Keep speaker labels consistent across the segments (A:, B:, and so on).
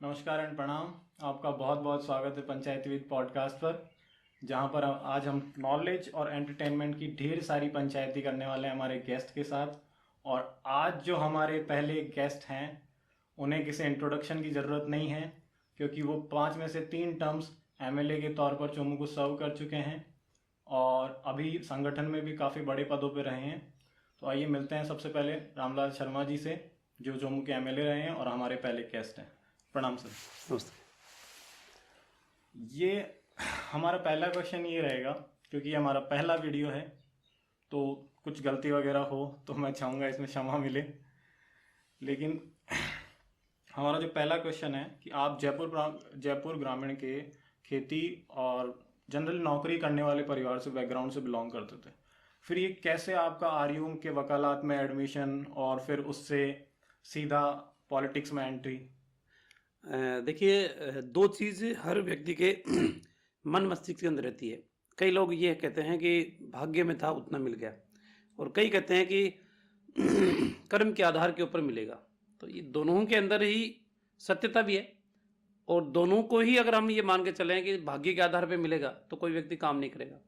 A: नमस्कार एंड प्रणाम। आपका बहुत बहुत स्वागत है पंचायतीविद पॉडकास्ट पर, जहां पर आज हम नॉलेज और एंटरटेनमेंट की ढेर सारी पंचायती करने वाले हैं हमारे गेस्ट के साथ। और आज जो हमारे पहले गेस्ट हैं उन्हें किसी इंट्रोडक्शन की ज़रूरत नहीं है, क्योंकि वो 5 में से 3 टर्म्स एमएलए के तौर पर चोमू को सर्व कर चुके हैं और अभी संगठन में भी काफ़ी बड़े पदों पर रहे हैं। तो आइए मिलते हैं सबसे पहले रामलाल शर्मा जी से, जो चोमू के एमएलए रहे हैं और हमारे पहले गेस्ट हैं। प्रणाम सर।
B: नमस्ते।
A: ये हमारा पहला क्वेश्चन ये रहेगा, क्योंकि ये हमारा पहला वीडियो है तो कुछ गलती वगैरह हो तो मैं चाहूँगा इसमें क्षमा मिले। लेकिन हमारा जो पहला क्वेश्चन है कि आप जयपुर ग्रामीण के खेती और जनरल नौकरी करने वाले परिवार से बैकग्राउंड से बिलोंग करते थे, फिर ये कैसे आपका आरयूएम के वकालत में एडमिशन और फिर उससे सीधा पॉलिटिक्स में एंट्री?
B: देखिए, दो चीज़ हर व्यक्ति के मन मस्तिष्क के अंदर रहती है। कई लोग ये कहते हैं कि भाग्य में था उतना मिल गया, और कई कहते हैं कि कर्म के आधार के ऊपर मिलेगा। तो ये दोनों के अंदर ही सत्यता भी है, और दोनों को ही अगर हम ये मान के चलें कि भाग्य के आधार पे मिलेगा तो कोई व्यक्ति काम नहीं करेगा,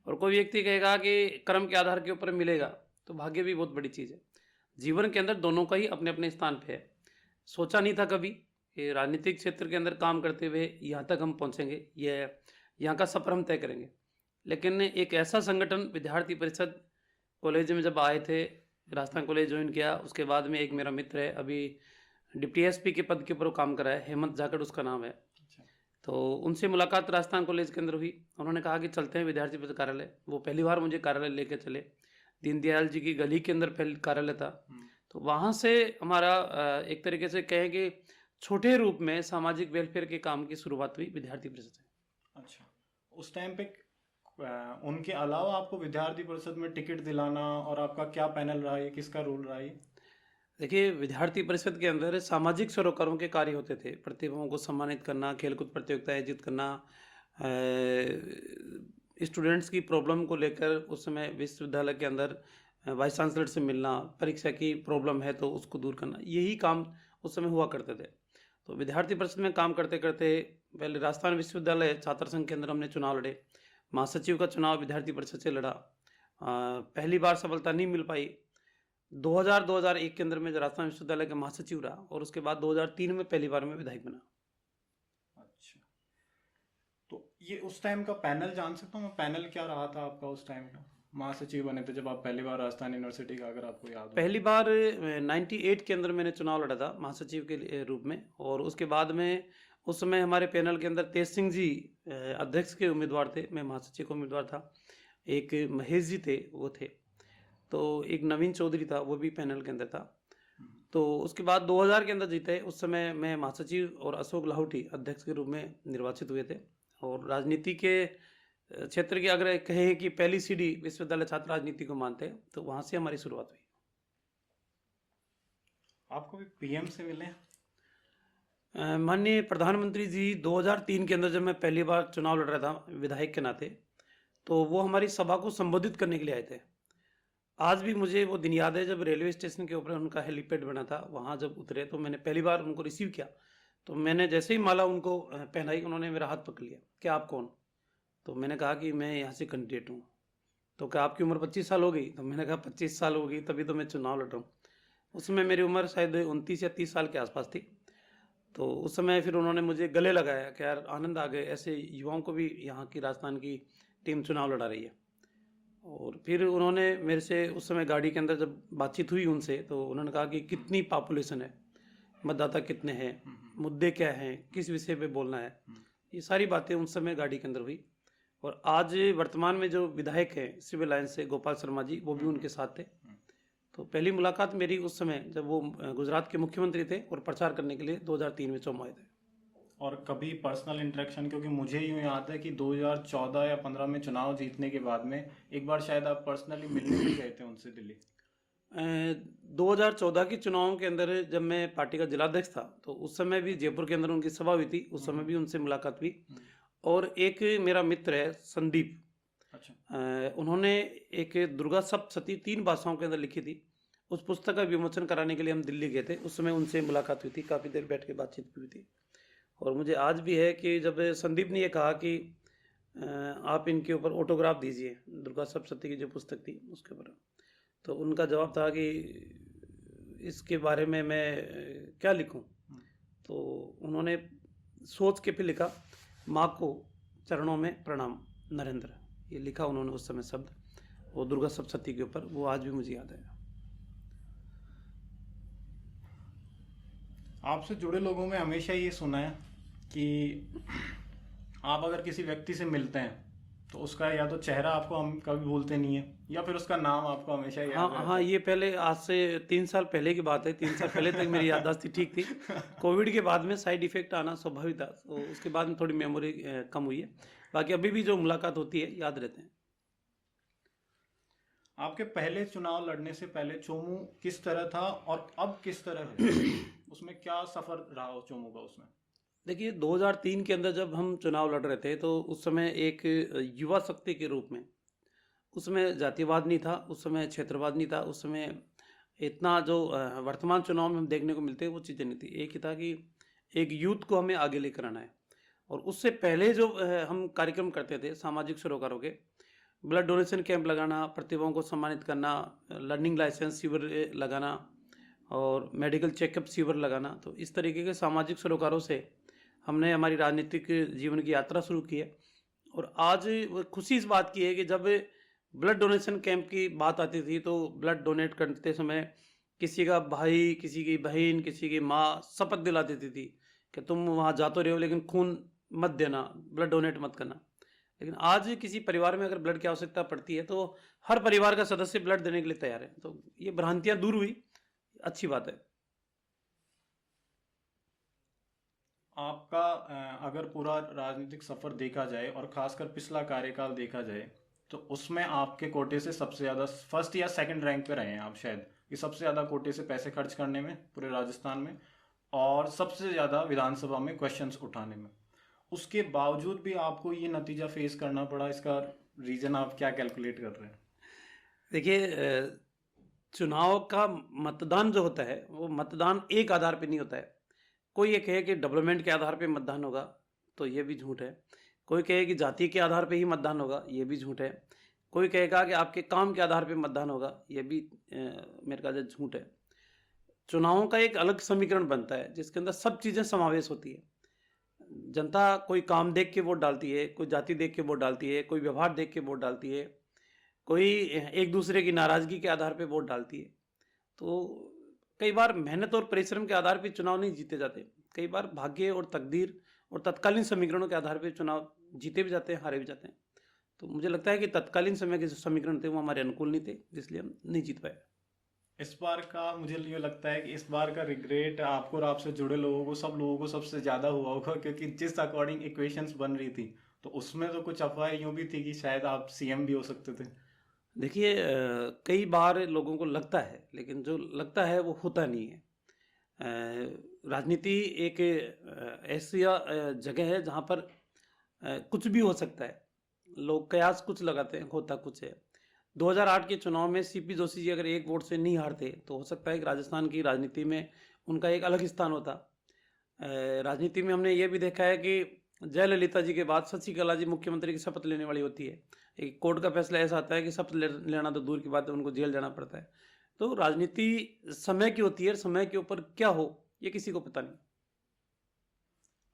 B: और कोई व्यक्ति कहेगा कि कर्म के आधार के ऊपर मिलेगा तो भाग्य भी बहुत बड़ी चीज़ है। जीवन के अंदर दोनों का ही अपने अपने स्थान पे है। सोचा नहीं था कभी कि राजनीतिक क्षेत्र के अंदर काम करते हुए यहाँ तक हम पहुँचेंगे, ये यहाँ का सफ़र हम तय करेंगे। लेकिन एक ऐसा संगठन विद्यार्थी परिषद कॉलेज में जब आए थे, राजस्थान कॉलेज ज्वाइन किया, उसके बाद में एक मेरा मित्र है, अभी डिप्टी एसपी के पद के ऊपर काम कर रहा है, हेमंत जाखड़ उसका नाम है। तो उनसे मुलाकात राजस्थान कॉलेज के अंदर हुई। उन्होंने कहा कि चलते हैं विद्यार्थी परिषद कार्यालय। वो पहली बार मुझे कार्यालय लेके चले। दीनदयाल जी की गली के अंदर पहले कार्यालय था। तो वहाँ से हमारा एक तरीके से कहें कि छोटे रूप में सामाजिक वेलफेयर के काम की शुरुआत हुई विद्यार्थी परिषद से।
A: अच्छा, उस टाइम पे उनके अलावा आपको विद्यार्थी परिषद में टिकट दिलाना और आपका क्या पैनल रहा है, किसका रोल रहा है?
B: देखिए, विद्यार्थी परिषद के अंदर सामाजिक सरोकारों के कार्य होते थे। प्रतिभाओं को सम्मानित करना, खेलकूद प्रतियोगिता आयोजित करना, स्टूडेंट्स की प्रॉब्लम को लेकर उस समय विश्वविद्यालय के अंदर वाइस चांसलर से मिलना, परीक्षा की प्रॉब्लम है तो उसको दूर करना, यही काम उस समय हुआ करते थे। तो विद्यार्थी परिषद में काम करते करते पहले राजस्थान विश्वविद्यालय छात्र संघ के अंदर हमने चुनाव लड़े। महासचिव का चुनाव विद्यार्थी परिषद से लड़ा। पहली बार सफलता नहीं मिल पाई। 2001 के अंदर में राजस्थान विश्वविद्यालय का महासचिव रहा, और उसके बाद 2003 में पहली बार में विधायक बना।
A: अच्छा, तो ये उस टाइम का पैनल जान सकता हूँ मैं? पैनल क्या रहा था आपका उस टाइम का? महासचिव बने थे जब आप पहली बार राजस्थान यूनिवर्सिटी का, अगर आपको याद हो।
B: पहली बार 98 के अंदर मैंने चुनाव लड़ा था महासचिव के रूप में, और उसके बाद में उस समय हमारे पैनल के अंदर तेज सिंह जी अध्यक्ष के उम्मीदवार थे, मैं महासचिव का उम्मीदवार था। एक महेश जी थे, वो थे। तो एक नवीन चौधरी था, वो भी पैनल के अंदर था। तो उसके बाद 2000 के अंदर जीते। उस समय मैं महासचिव और अशोक लाहौटी अध्यक्ष के रूप में निर्वाचित हुए थे। और राजनीति के क्षेत्र की अगर कहें कि पहली सीढ़ी विश्वविद्यालय छात्र राजनीति को मानते हैं, तो वहां से हमारी शुरुआत हुई।
A: आपको भी पीएम से मिले?
B: माननीय प्रधानमंत्री जी 2003 के अंदर जब मैं पहली बार चुनाव लड़ रहा था विधायक के नाते, तो वो हमारी सभा को संबोधित करने के लिए आए थे। आज भी मुझे वो दिन याद है जब रेलवे स्टेशन के ऊपर उनका हेलीपैड बना था, वहाँ जब उतरे तो मैंने पहली बार उनको रिसीव किया। तो मैंने जैसे ही माला उनको पहनाई, उन्होंने मेरा हाथ पकड़ लिया। क्या आप कौन? तो मैंने कहा कि मैं यहाँ से कैंडिडेट हूँ। तो क्या आपकी उम्र 25 साल हो गई? तो मैंने कहा 25 साल हो गई, तभी तो मैं चुनाव लड़ रहा हूँ। उस समय मेरी उम्र शायद 29 या 30 साल के आसपास थी। तो उस समय फिर उन्होंने मुझे गले लगाया कि यार आनंद आ गए, ऐसे युवाओं को भी यहाँ की राजस्थान की टीम चुनाव लड़ा रही है। और फिर उन्होंने मेरे से उस समय गाड़ी के अंदर जब बातचीत हुई उनसे, तो उन्होंने कहा कि कितनी पॉपुलेशन है, मतदाता कितने हैं, मुद्दे क्या हैं, किस विषय पे बोलना है, ये सारी बातें उस समय गाड़ी के अंदर हुई। और आज वर्तमान में जो विधायक हैं सिविल लाइन से गोपाल शर्मा जी, वो भी उनके साथ थे। तो पहली मुलाकात मेरी उस समय जब वो गुजरात के मुख्यमंत्री थे और प्रचार करने के लिए 2003 में चौम आए थे।
A: और कभी पर्सनल इंटरेक्शन? क्योंकि मुझे यूँ याद है कि 2014 या 15 में चुनाव जीतने के बाद में एक बार शायद आप पर्सनली मिलने भी गए थे उनसे दिल्ली।
B: 2014 के चुनावों के अंदर जब मैं पार्टी का जिलाध्यक्ष था, तो उस समय भी जयपुर के अंदर उनकी सभा हुई थी। उस समय भी उनसे मुलाकात हुई। और एक मेरा मित्र है संदीप,
A: अच्छा,
B: उन्होंने एक दुर्गा सप्तशती 3 भाषाओं के अंदर लिखी थी। उस पुस्तक का विमोचन कराने के लिए हम दिल्ली गए थे। उस समय उनसे मुलाकात हुई थी, काफ़ी देर बैठ के बातचीत भी हुई थी। और मुझे आज भी है कि जब संदीप ने ये कहा कि आप इनके ऊपर ऑटोग्राफ दीजिए, दुर्गा सप्तशती की जो पुस्तक थी उसके ऊपर, तो उनका जवाब था कि इसके बारे में मैं क्या लिखूं। तो उन्होंने सोच के फिर लिखा, माँ को चरणों में प्रणाम नरेंद्र, ये लिखा उन्होंने उस समय शब्द, वो दुर्गा सप्तशती के ऊपर, वो आज भी मुझे याद है।
A: आपसे जुड़े लोगों में हमेशा ये सुना है कि आप अगर किसी व्यक्ति से मिलते हैं तो उसका या तो चेहरा आपको हम कभी भूलते नहीं है, या फिर उसका नाम आपको हमेशा याद
B: हाँ
A: रहता
B: हाँ,
A: है।
B: ये पहले आज से 3 साल पहले की बात है। 3 साल पहले तक मेरी याददाश्त ठीक थी। कोविड के बाद में साइड इफेक्ट आना स्वाभाविक था, तो उसके बाद में थोड़ी मेमोरी कम हुई है। बाकी अभी भी जो मुलाकात होती है याद रहते हैं।
A: आपके पहले चुनाव लड़ने से पहले चोमू किस तरह था और अब किस तरह है? उसमें क्या सफर रहा हो चोमू का उसमें?
B: देखिए, 2003 के अंदर जब हम चुनाव लड़ रहे थे तो उस समय एक युवा शक्ति के रूप में, उसमें जातिवाद नहीं था, उस समय क्षेत्रवाद नहीं था, उस समय इतना जो वर्तमान चुनाव में हम देखने को मिलते हैं वो चीज़ें नहीं थी। एक ही था कि एक यूथ को हमें आगे लेकर आना है। और उससे पहले जो हम कार्यक्रम करते थे सामाजिक सरोकारों के, ब्लड डोनेशन कैंप लगाना, प्रतिभाओं को सम्मानित करना, लर्निंग लाइसेंस शिविर लगाना और मेडिकल चेकअप शिविर लगाना, तो इस तरीके के सामाजिक सरोकारों से हमने हमारी राजनीतिक जीवन की यात्रा शुरू की है। और आज खुशी इस बात की है कि जब ब्लड डोनेशन कैंप की बात आती थी तो ब्लड डोनेट करते समय किसी का भाई, किसी की बहन, किसी की माँ शपथ दिला देती थी कि तुम वहाँ जा तो रहे हो लेकिन खून मत देना, ब्लड डोनेट मत करना। लेकिन आज किसी परिवार में अगर ब्लड की आवश्यकता पड़ती है तो हर परिवार का सदस्य ब्लड देने के लिए तैयार है। तो ये भ्रांतियां दूर हुई, अच्छी बात है।
A: आपका अगर पूरा राजनीतिक सफर देखा जाए और खासकर पिछला कार्यकाल देखा जाए तो उसमें आपके कोटे से सबसे ज्यादा फर्स्ट या सेकंड रैंक पे रहे हैं आप शायद, कि सबसे ज्यादा कोटे से पैसे खर्च करने में पूरे राजस्थान में, और सबसे ज्यादा विधानसभा में क्वेश्चंस उठाने में। उसके बावजूद भी आपको ये नतीजा फेस करना पड़ा, इसका रीजन आप क्या कैलकुलेट कर रहे हैं?
B: देखिए, चुनाव का मतदान जो होता है वो मतदान एक आधार पे नहीं होता है। कोई ये कहे कि डेवलपमेंट के आधार पे मतदान होगा तो ये भी झूठ है। कोई कहे कि जाति के आधार पे ही मतदान होगा, ये भी झूठ है। कोई कहेगा कि आपके काम के आधार पे मतदान होगा, ये भी मेरे ख्याल से झूठ है। चुनावों का एक अलग समीकरण बनता है जिसके अंदर सब चीज़ें समावेश होती है। जनता कोई काम देख के वोट डालती है, कोई जाति देख के वोट डालती है, कोई व्यवहार देख के वोट डालती है, कोई एक दूसरे की नाराजगी के आधार पे वोट डालती है। तो कई बार मेहनत और परिश्रम के आधार पे चुनाव नहीं जीते जाते, कई बार भाग्य और तकदीर और तत्कालीन समीकरणों के आधार पे चुनाव जीते भी जाते हैं, हारे भी जाते हैं। तो मुझे लगता है कि तत्कालीन समय के जो समीकरण थे वो हमारे अनुकूल नहीं थे, इसलिए हम नहीं जीत पाए।
A: इस बार का मुझे ये लगता है कि इस बार का रिग्रेट आपको और आपसे जुड़े लोगों को, सब लोगों को सबसे ज्यादा हुआ होगा, क्योंकि जिस अकॉर्डिंग इक्वेशंस बन रही थी तो उसमें तो कुछ अफवाहें यूं भी थी कि शायद आप सीएम भी हो सकते थे।
B: देखिए, कई बार लोगों को लगता है, लेकिन जो लगता है वो होता नहीं है। राजनीति एक ऐसी जगह है जहाँ पर कुछ भी हो सकता है। लोग कयास कुछ लगाते हैं, होता कुछ है। 2008 के चुनाव में सीपी जोशी जी अगर एक वोट से नहीं हारते तो हो सकता है कि राजस्थान की राजनीति में उनका एक अलग स्थान होता। राजनीति में हमने ये भी देखा है कि जयललिता जी के बाद शशिकला जी मुख्यमंत्री की शपथ लेने वाली होती है। एक कोर्ट का फैसला ऐसा आता है कि शपथ लेना तो दूर की बात है, उनको जेल जाना पड़ता है। तो राजनीति समय की होती है, समय के ऊपर क्या हो ये किसी को पता नहीं।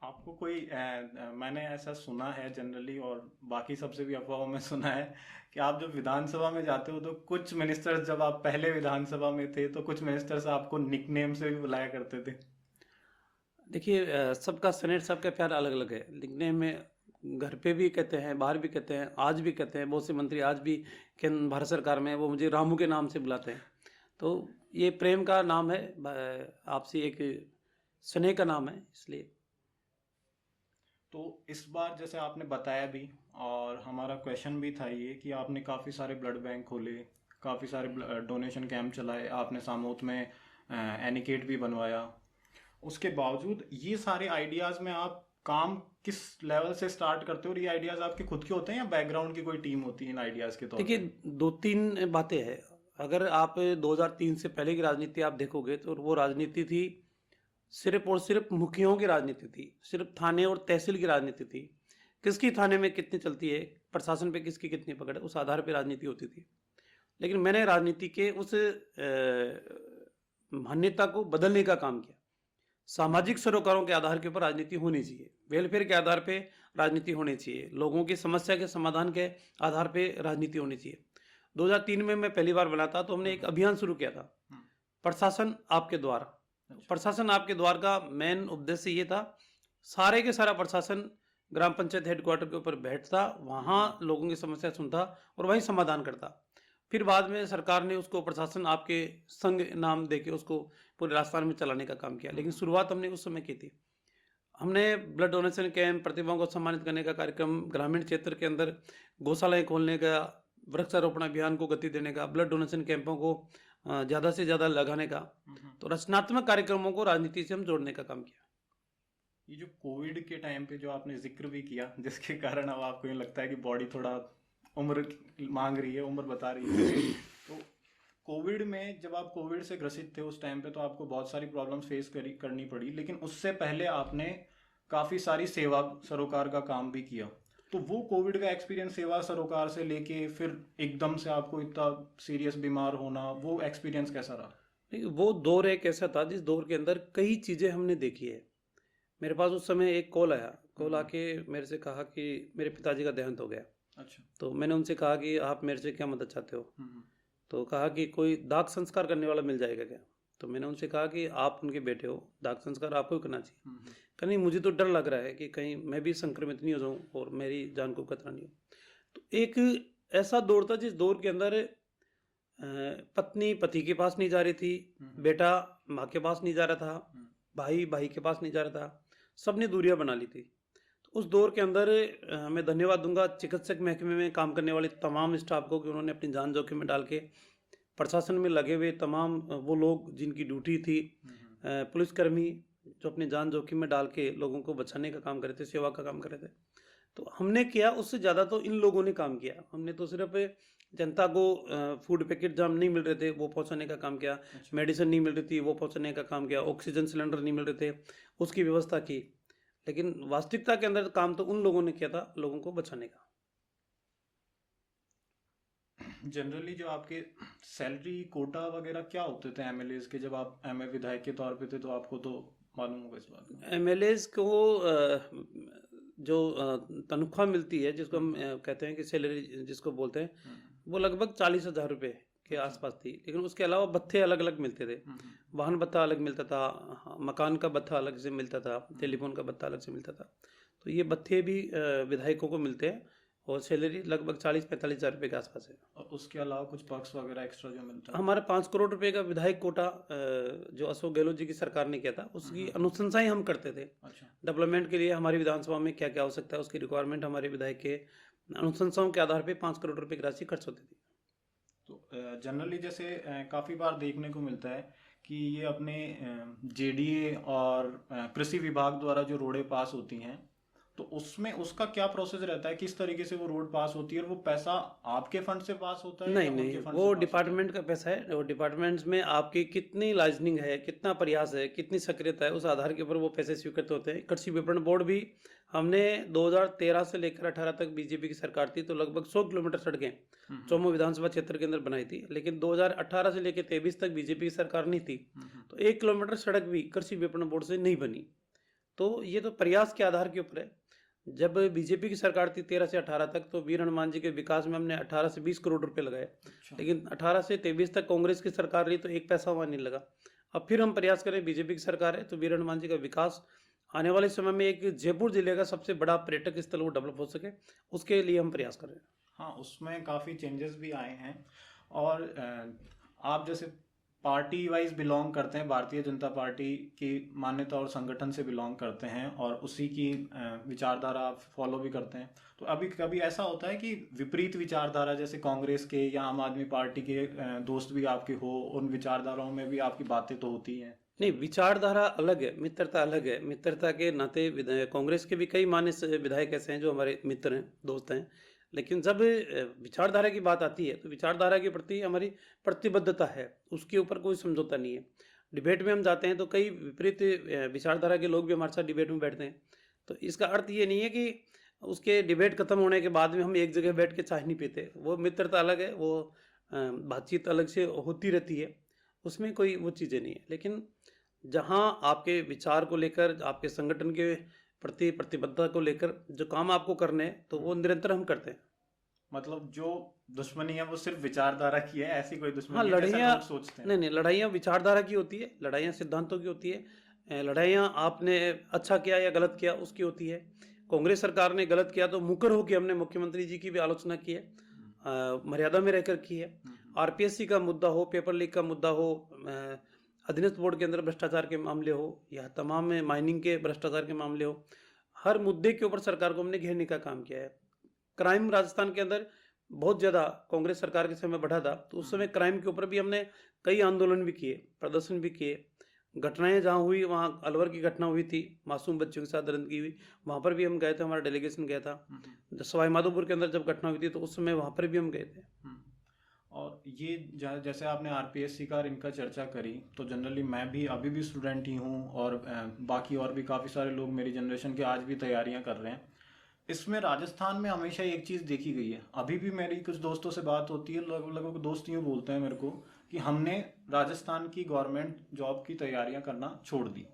A: आपको कोई मैंने ऐसा सुना है जनरली, और बाकी सबसे भी अफवाहों में सुना है कि आप जब विधानसभा में जाते हो तो कुछ मिनिस्टर्स, जब आप पहले विधानसभा में थे तो कुछ मिनिस्टर्स आपको निकनेम से भी बुलाया करते थे।
B: देखिए, सबका स्नेह, सबका प्यार अलग अलग है। लिखने में घर पे भी कहते हैं, बाहर भी कहते हैं, आज भी कहते हैं। बहुत से मंत्री आज भी केंद्र भारत सरकार में वो मुझे रामू के नाम से बुलाते हैं। तो ये प्रेम का नाम है, आपसी एक स्नेह का नाम है, इसलिए।
A: तो इस बार जैसे आपने बताया भी, और हमारा क्वेश्चन भी था ये कि आपने काफ़ी सारे ब्लड बैंक खोले, काफ़ी सारे डोनेशन कैंप चलाए, आपने सामोत में एनिकेट भी बनवाया। उसके बावजूद ये सारे आइडियाज़ में आप काम किस लेवल से स्टार्ट करते हो, और ये आइडियाज़ आपके खुद के होते हैं या बैकग्राउंड की कोई टीम होती है इन आइडियाज़ के तौर पे?
B: देखिए, 2-3 बातें हैं। अगर आप 2003 से पहले की राजनीति आप देखोगे तो वो राजनीति थी सिर्फ और सिर्फ मुखियाओं की राजनीति थी, सिर्फ थाने और तहसील की राजनीति थी। किसकी थाने में कितनी चलती है, प्रशासन पे किसकी कितनी पकड़ है, उस आधार पे राजनीति होती थी। लेकिन मैंने राजनीति के उस मान्यता को बदलने का काम किया। सामाजिक सरोकारों के आधार के ऊपर राजनीति होनी चाहिए, वेलफेयर के आधार पे राजनीति होनी चाहिए, लोगों की समस्या के समाधान के आधार पे राजनीति होनी चाहिए। 2003 में मैं पहली बार बना था, तो हमने एक अभियान शुरू किया था, प्रशासन आपके द्वार। प्रशासन आपके द्वार का मेन उद्देश्य ये था, सारे के सारा प्रशासन ग्राम पंचायत हेडक्वार्टर के ऊपर बैठता, वहाँ लोगों की समस्या सुनता और वहीं समाधान करता। फिर बाद में सरकार ने उसको प्रशासन आपके संग नाम देके उसको पूरे राजस्थान में चलाने का काम किया, लेकिन शुरुआत हमने उस समय की थी। हमने ब्लड डोनेशन कैंप, प्रतिभाओं को सम्मानित करने का कार्यक्रम, ग्रामीण क्षेत्र के अंदर गौशालाएं खोलने का, वृक्षारोपण अभियान को गति देने का, ब्लड डोनेशन कैंपों को ज़्यादा से ज़्यादा लगाने का, तो रचनात्मक कार्यक्रमों को राजनीति से हम जोड़ने का काम किया।
A: ये जो कोविड के टाइम पे जो आपने जिक्र भी किया, जिसके कारण अब आपको ये लगता है कि बॉडी थोड़ा उम्र मांग रही है, उम्र बता रही है, तो कोविड में जब आप कोविड से ग्रसित थे उस टाइम पे, तो आपको बहुत सारी प्रॉब्लम्स फेस करनी पड़ी, लेकिन उससे पहले आपने काफ़ी सारी सेवा सरोकार का काम भी किया। तो वो कोविड का एक्सपीरियंस, सेवा सरोकार से लेके फिर एकदम से आपको इतना सीरियस बीमार होना, वो एक्सपीरियंस कैसा रहा?
B: नहीं, वो दौर एक ऐसा था जिस दौर के अंदर कई चीज़ें हमने देखी है। मेरे पास उस समय एक कॉल आया, कॉल आके मेरे से कहा कि मेरे पिताजी का देहांत हो गया।
A: अच्छा।
B: तो मैंने उनसे कहा कि आप मेरे से क्या मदद चाहते हो? तो कहा कि कोई दाग संस्कार करने वाला मिल जाएगा क्या? तो मैंने उनसे कहा कि आप उनके बेटे हो, दाग संस्कार आपको ही करना चाहिए। कहा नहीं, मुझे तो डर लग रहा है कि कहीं मैं भी संक्रमित नहीं हो जाऊँ और मेरी जान को खतरा नहीं हो। तो एक ऐसा दौर था जिस दौर के अंदर पत्नी पति के पास नहीं जा रही थी, बेटा माँ के पास नहीं जा रहा था, भाई भाई के पास नहीं जा रहा था, सबने दूरियां बना ली थी। तो उस दौर के अंदर मैं धन्यवाद दूंगा चिकित्सक महकमे में काम करने वाले तमाम स्टाफ को कि उन्होंने अपनी जान जोखिम में डाल के, प्रशासन में लगे हुए तमाम वो लोग जिनकी ड्यूटी थी, पुलिसकर्मी जो अपनी जान जोखिम में डाल के लोगों को बचाने का काम कर रहे थे, सेवा का काम कर रहे थे। तो हमने किया, उससे ज़्यादा तो इन लोगों ने काम किया। हमने तो सिर्फ जनता को फूड पैकेट जहाँ नहीं मिल रहे थे वो पहुंचाने का काम किया, मेडिसिन नहीं मिल रही थी वो पहुंचाने का काम किया, ऑक्सीजन सिलेंडर नहीं मिल रहे थे उसकी व्यवस्था की। लेकिन वास्तविकता के अंदर काम तो उन लोगों ने किया था, लोगों को बचाने का।
A: जनरली जो आपके सैलरी कोटा वगैरह क्या होते थे एमएलएज के? जब आप एमए विधायक के तौर पे थे तो आपको तो मालूम होगा इस बात का।
B: एमएलएज को जो तनख्वाह मिलती है, जिसको हम कहते हैं कि सैलरी जिसको बोलते हैं, वो लगभग 40,000 रुपये के आसपास थी। लेकिन उसके अलावा भत्ते अलग अलग मिलते थे। वाहन भत्ता अलग मिलता था, मकान का भत्ता अलग से मिलता था, टेलीफोन का भत्ता अलग से मिलता था। तो ये भत्ते भी विधायकों को मिलते हैं और सैलरी लगभग 40-45 हज़ार रुपये के आसपास है।
A: और उसके अलावा कुछ पर्क्स वगैरह एक्स्ट्रा जो मिलता है?
B: हमारा 5 करोड़ रुपए का विधायक कोटा जो अशोक गहलोत जी की सरकार ने किया था, उसकी अनुशंसाएं हम करते थे।
A: अच्छा।
B: डेवलपमेंट के लिए हमारी विधानसभा में क्या क्या हो सकता है, उसकी रिक्वायरमेंट हमारे विधायक के अनुशंसाओं के आधार पे 5 करोड़ रुपए की राशि खर्च होती थी।
A: तो जनरली जैसे काफ़ी बार देखने को मिलता है कि ये अपने जेडीए और कृषि विभाग द्वारा जो रोडें पास होती हैं, तो उसमें उसका क्या प्रोसेस रहता है? किस तरीके से वो रोड पास होती है और वो पैसा आपके फंड से पास होता है?
B: नहीं
A: या उनके
B: नहीं,
A: फंड से
B: वो
A: पास होता
B: डिपार्टमेंट का पैसा है। वो डिपार्टमेंट्स में आपकी कितनी लाइजनिंग है, कितना प्रयास है, कितनी सक्रियता है, उस आधार के ऊपर वो पैसे स्वीकृत होते हैं। कृषि विपणन बोर्ड भी हमने 2013 से लेकर 18 तक बीजेपी की सरकार थी, तो लगभग 100 किलोमीटर सड़कें चौमो विधानसभा क्षेत्र के अंदर बनाई थी। लेकिन 2018 से लेकर 23 तक बीजेपी की सरकार नहीं थी, तो 1 किलोमीटर सड़क भी कृषि विपणन बोर्ड से नहीं बनी। तो ये तो प्रयास के आधार के ऊपर है। जब बीजेपी की सरकार थी 13 से 18 तक, तो वीर हनुमान जी के विकास में हमने 18 से 20 करोड़ रुपए लगाए।
A: अच्छा।
B: लेकिन 18 से 23 तक कांग्रेस की सरकार रही तो एक पैसा वहाँ नहीं लगा। अब फिर हम प्रयास करें, बीजेपी की सरकार है, तो वीर हनुमान जी का विकास आने वाले समय में एक जयपुर जिले का सबसे बड़ा पर्यटक स्थल वो डेवलप हो सके, उसके लिए हम प्रयास कर रहे हैं।
A: हाँ, उसमें काफ़ी चेंजेस भी आए हैं। और आप जैसे पार्टी वाइज बिलोंग करते हैं, भारतीय जनता पार्टी की मान्यता और संगठन से बिलोंग करते हैं और उसी की विचारधारा आप फॉलो भी करते हैं, तो अभी कभी ऐसा होता है कि विपरीत विचारधारा जैसे कांग्रेस के या आम आदमी पार्टी के दोस्त भी आपके हो, उन विचारधाराओं में भी आपकी बातें तो होती हैं?
B: नहीं, विचारधारा अलग है, मित्रता अलग है। मित्रता के नाते कांग्रेस के भी कई मान्य विधायक ऐसे हैं जो हमारे मित्र हैं, दोस्त हैं। लेकिन जब विचारधारा की बात आती है तो विचारधारा के प्रति हमारी प्रतिबद्धता है, उसके ऊपर कोई समझौता नहीं है। डिबेट में हम जाते हैं तो कई विपरीत विचारधारा के लोग भी हमारे साथ डिबेट में बैठते हैं। तो इसका अर्थ ये नहीं है कि उसके डिबेट खत्म होने के बाद में हम एक जगह बैठ के चाय नहीं पीते। वो मित्रता अलग है, वो बातचीत अलग से होती रहती है, उसमें कोई वो चीज़ें नहीं है। लेकिन जहाँ आपके विचार को लेकर, आपके संगठन के प्रति प्रतिबद्धता को लेकर जो काम आपको करने हैं, तो वो निरंतर हम करते हैं।
A: मतलब जो दुश्मनी है वो सिर्फ विचारधारा की है, ऐसी कोई
B: हाँ,
A: दुश्मनी है जैसा
B: लड़ाइयाँ
A: लोग सोचते हैं?
B: नहीं, लड़ाइयाँ विचारधारा की होती है, लड़ाइयाँ सिद्धांतों की होती है। लड़ाइयाँ आपने अच्छा किया या गलत किया उसकी होती है। कांग्रेस सरकार ने गलत किया तो मुकर होकर हमने मुख्यमंत्री जी की भी आलोचना की है, मर्यादा में रहकर की है। आरपीएससी का मुद्दा हो, पेपर लीक का मुद्दा हो, अधीनस्थ बोर्ड के अंदर भ्रष्टाचार के मामले हो, या तमाम माइनिंग के भ्रष्टाचार के मामले हो, हर मुद्दे के ऊपर सरकार को हमने घेरने का काम किया है। क्राइम राजस्थान के अंदर बहुत ज़्यादा कांग्रेस सरकार के समय बढ़ा था, तो उस समय क्राइम के ऊपर भी हमने कई आंदोलन भी किए, प्रदर्शन भी किए। घटनाएं जहाँ हुई, वहाँ अलवर की घटना हुई थी, मासूम बच्चों के साथ दरिंदगी हुई, वहाँ पर भी हम गए थे, हमारा डेलीगेशन गया था। सवाई माधोपुर के अंदर जब घटना हुई थी तो उस समय वहाँ पर भी हम गए थे।
A: और ये जैसे आपने आरपीएससी का और इनका चर्चा करी, तो जनरली मैं भी अभी भी स्टूडेंट ही हूँ, और बाकी और भी काफ़ी सारे लोग मेरी जनरेशन के आज भी तैयारियां कर रहे हैं। इसमें राजस्थान में हमेशा एक चीज़ देखी गई है, अभी भी मेरी कुछ दोस्तों से बात होती है, लगभग दोस्त यूँ बोलते हैं मेरे को कि हमने राजस्थान की गवर्नमेंट जॉब की तैयारियां करना छोड़ दी।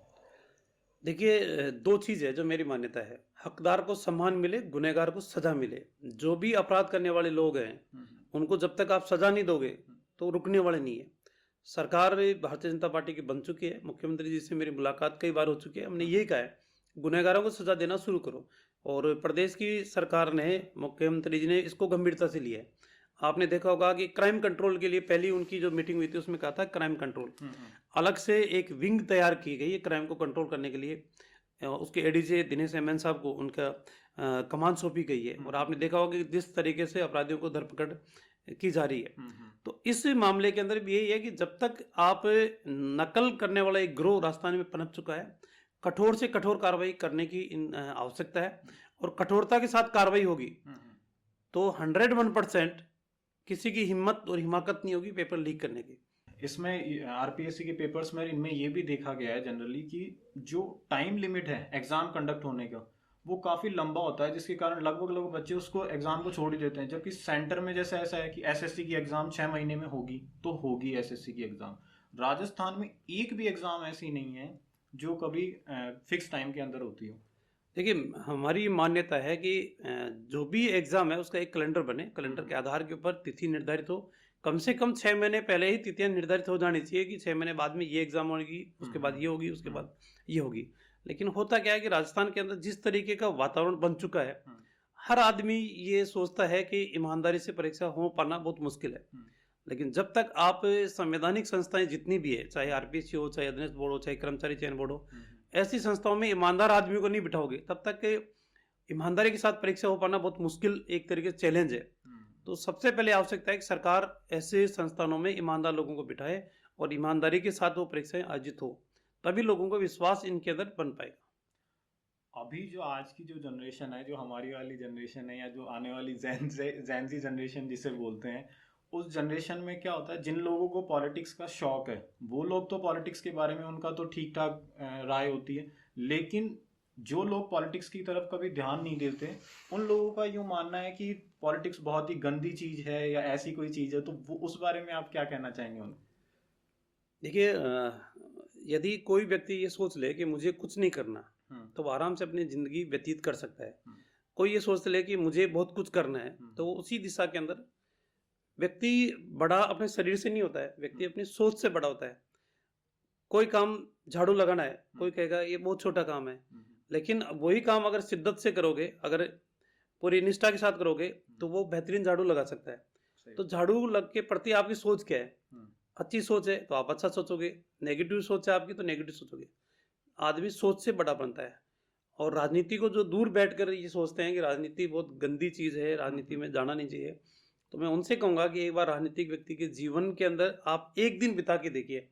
B: देखिए, दो चीज़ है जो मेरी मान्यता है, हकदार को सम्मान मिले, गुनहगार को सजा मिले। जो भी अपराध करने वाले लोग हैं उनको जब तक आप सजा नहीं दोगे तो रुकने वाले नहीं है। सरकार भारतीय जनता पार्टी की बन चुकी है, मुख्यमंत्री जी से मेरी मुलाकात कई बार हो चुकी है, हमने यही कहा है गुनहगारों को सजा देना शुरू करो। और प्रदेश की सरकार ने, मुख्यमंत्री जी ने इसको गंभीरता से लिया है। आपने देखा होगा कि क्राइम कंट्रोल के लिए पहली उनकी जो मीटिंग हुई थी उसमें कहा था क्राइम कंट्रोल, अलग से एक विंग तैयार की गई है क्राइम को कंट्रोल करने के लिए। उसके एडीजी दिनेश एमएन साहब को उनका कमान सौंपी गई है। और आपने देखा होगा कि जिस तरीके से अपराधियों को धरपकड़ की जा रही है, तो इस मामले के अंदर भी यही है कि जब तक आप, नकल करने वाला एक गिरोह राजस्थान में पनप चुका है, कठोर से कठोर कार्रवाई करने की आवश्यकता है। और कठोरता के साथ कार्रवाई होगी तो 101% किसी की हिम्मत और हिमाकत नहीं होगी पेपर लीक करने की।
A: इसमें आरपीएससी के पेपर्स में इनमें ये भी देखा गया है जनरली कि जो टाइम लिमिट है एग्जाम कंडक्ट होने का वो काफ़ी लंबा होता है, जिसके कारण लगभग बच्चे उसको एग्जाम को छोड़ ही देते हैं। जबकि सेंटर में जैसे ऐसा है कि एसएससी की एग्जाम 6 महीने में होगी तो होगी एसएससी की एग्जाम। राजस्थान में एक भी एग्जाम ऐसी नहीं है जो कभी फिक्स टाइम के अंदर होती हो।
B: देखिए, हमारी मान्यता है कि जो भी एग्ज़ाम है उसका एक कैलेंडर बने, कैलेंडर के आधार के ऊपर तिथि निर्धारित हो। कम से कम 6 महीने पहले ही तिथियां निर्धारित हो जानी चाहिए कि 6 महीने बाद में ये एग्ज़ाम होगी, उसके बाद ये होगी, उसके बाद ये होगी। लेकिन होता क्या है कि राजस्थान के अंदर जिस तरीके का वातावरण बन चुका है, हर आदमी ये सोचता है कि ईमानदारी से परीक्षा हो पाना बहुत मुश्किल है। लेकिन जब तक आप संवैधानिक संस्थाएं जितनी भी है, चाहे आरपीएससी हो, चाहे अधीनस्थ बोर्ड हो, चाहे कर्मचारी चयन बोर्ड हो, ऐसी संस्थाओं में ईमानदार आदमी को नहीं बिठाओगे तब तक ईमानदारी के साथ परीक्षा हो पाना बहुत मुश्किल, एक तरीके से चैलेंज है। तो सबसे पहले आवश्यकता है कि सरकार ऐसे संस्थानों में ईमानदार लोगों को बिठाए और ईमानदारी के साथ वो परीक्षाएं आयोजित हो, तभी लोगों को विश्वास इनके अंदर बन पाएगा।
A: अभी जो आज की जो जनरेशन है, जो हमारी वाली जनरेशन है, या जो आने वाली जेनजी जनरेशन जिसे बोलते हैं, उस जनरेशन में क्या होता है, जिन लोगों को पॉलिटिक्स का शौक है वो लोग तो पॉलिटिक्स के बारे में उनका तो ठीक ठाक राय होती है, लेकिन जो लोग पॉलिटिक्स की तरफ कभी ध्यान नहीं देते उन लोगों का यूँ मानना है कि पॉलिटिक्स बहुत ही गंदी चीज़ है या ऐसी कोई चीज़ है। तो वो उस बारे में आप क्या कहना चाहेंगे उनको?
B: देखिए, यदि कोई व्यक्ति ये सोच ले कि मुझे कुछ नहीं करना, तो वो आराम से अपनी ज़िंदगी व्यतीत कर सकता है। कोई ये सोच ले कि मुझे बहुत कुछ करना है, तो वो उसी दिशा के अंदर, व्यक्ति बड़ा अपने शरीर से नहीं होता है, व्यक्ति अपनी सोच से बड़ा होता है। कोई काम झाड़ू लगाना है, कोई कहेगा ये बहुत छोटा काम है, लेकिन वही काम अगर शिद्दत से करोगे, अगर पूरी निष्ठा के साथ करोगे, तो वो बेहतरीन झाड़ू लगा सकता है। तो झाड़ू लग के प्रति आपकी सोच क्या है? अच्छी सोच है तो आप अच्छा सोचोगे, नेगेटिव सोच है आपकी तो नेगेटिव सोचोगे। आदमी सोच से बड़ा बनता है। और राजनीति को जो दूर बैठकर ये सोचते हैं कि राजनीति बहुत गंदी चीज़ है, राजनीति में जाना नहीं चाहिए, तो मैं उनसे कहूँगा कि एक बार राजनीतिक व्यक्ति के जीवन के अंदर आप एक दिन बिता के देखिए,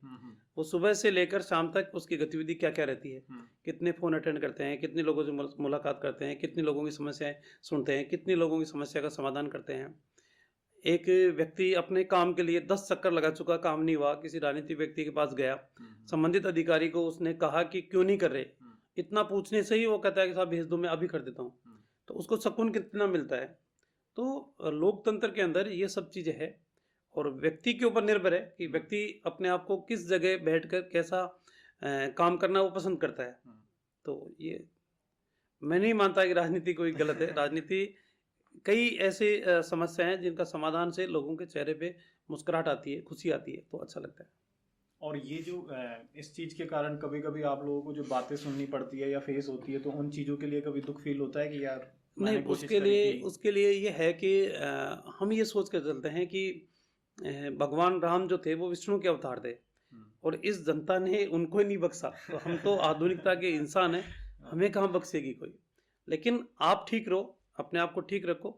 B: वो सुबह से लेकर शाम तक उसकी गतिविधि क्या क्या रहती है, कितने फ़ोन अटेंड करते हैं, कितने लोगों से मुलाकात करते हैं, कितने लोगों की समस्याएं सुनते हैं, कितने लोगों की समस्या का समाधान करते हैं। एक व्यक्ति अपने काम के लिए 10 चक्कर लगा चुका, काम नहीं हुआ, किसी राजनीतिक व्यक्ति के पास गया, संबंधित अधिकारी को उसने कहा कि क्यों नहीं कर रहे, इतना पूछने से ही वो कहता है कि साहब भेज दो, मैं अभी कर देता हूँ। तो उसको सुकून कितना मिलता है। तो लोकतंत्र के अंदर ये सब चीज़ें है और व्यक्ति के ऊपर निर्भर है कि व्यक्ति अपने आप को किस जगह बैठकर कैसा काम करना वो पसंद करता है। तो ये मैं नहीं मानता कि राजनीति कोई गलत है। राजनीति कई ऐसे समस्या हैं जिनका समाधान से लोगों के चेहरे पे मुस्कुराहट आती है, खुशी आती है, तो अच्छा लगता है।
A: और ये जो इस चीज़ के कारण कभी कभी आप लोगों को जो बातें सुननी पड़ती है या फेस होती है, तो उन चीज़ों के लिए कभी दुख फील होता है कि यार
B: नहीं, उसके लिए ये है कि हम ये सोच कर चलते हैं कि भगवान राम जो थे वो विष्णु के अवतार थे और इस जनता ने उनको ही नहीं बख्शा, तो हम तो आधुनिकता के इंसान हैं, हमें कहाँ बख्शेगी कोई। लेकिन आप ठीक रहो, अपने आप को ठीक रखो,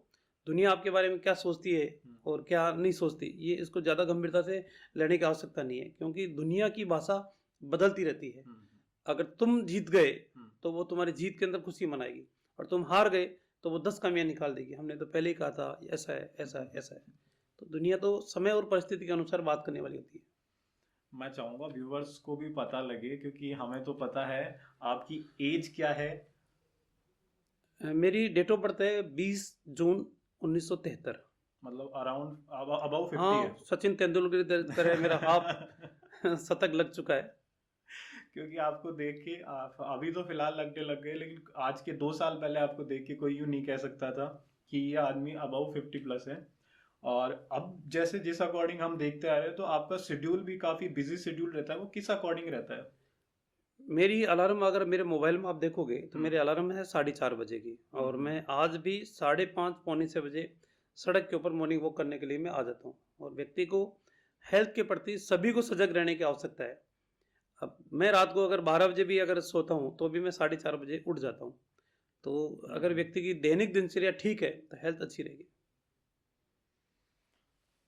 B: दुनिया आपके बारे में क्या सोचती है और क्या नहीं सोचती, ये इसको ज़्यादा गंभीरता से लेने की आवश्यकता नहीं है, क्योंकि दुनिया की भाषा बदलती रहती है। अगर तुम जीत गए तो वो तुम्हारी जीत के अंदर खुशी मनाएगी और तुम हार गए तो वो 10 कमियां निकाल देगी, हमने तो पहले ही कहा था ऐसा है, ऐसा है, ऐसा है। तो दुनिया तो समय और परिस्थिति के अनुसार बात करने वाली होती है।
A: मैं चाहूँगा व्यूवर्स को भी पता लगे, क्योंकि हमें तो पता है आपकी एज क्या है।
B: मेरी डेट ऑफ बर्थ है 20 जून 1973।
A: मतलब अराउंड अबाउ 50
B: हाँ,
A: है।
B: सचिन तेंदुलकर की तरह मेरा हाफ शतक लग चुका है।
A: क्योंकि आपको देख के अभी तो फिलहाल लगने लग गए, लेकिन आज के 2 साल पहले आपको देख के कोई यूं नहीं कह सकता था कि ये आदमी अबाउ 50 प्लस है। और अब जैसे जिस अकॉर्डिंग हम देखते आ रहे हैं, तो आपका शेड्यूल भी काफी बिजी शेड्यूल रहता है, वो किस अकॉर्डिंग रहता है?
B: मेरी अलार्म अगर मेरे मोबाइल में आप देखोगे तो मेरे अलार्म है 4:30 बजे की, और मैं आज भी 5:30 पौने 6 बजे सड़क के ऊपर मॉर्निंग वॉक करने के लिए मैं आ जाता हूँ। और व्यक्ति को हेल्थ के प्रति सभी को सजग रहने की आवश्यकता है। अब मैं रात को अगर 12 बजे भी अगर सोता हूँ तो भी मैं 4:30 बजे उठ जाता हूँ। तो अगर व्यक्ति की दैनिक दिनचर्या ठीक है तो हेल्थ अच्छी रहेगी।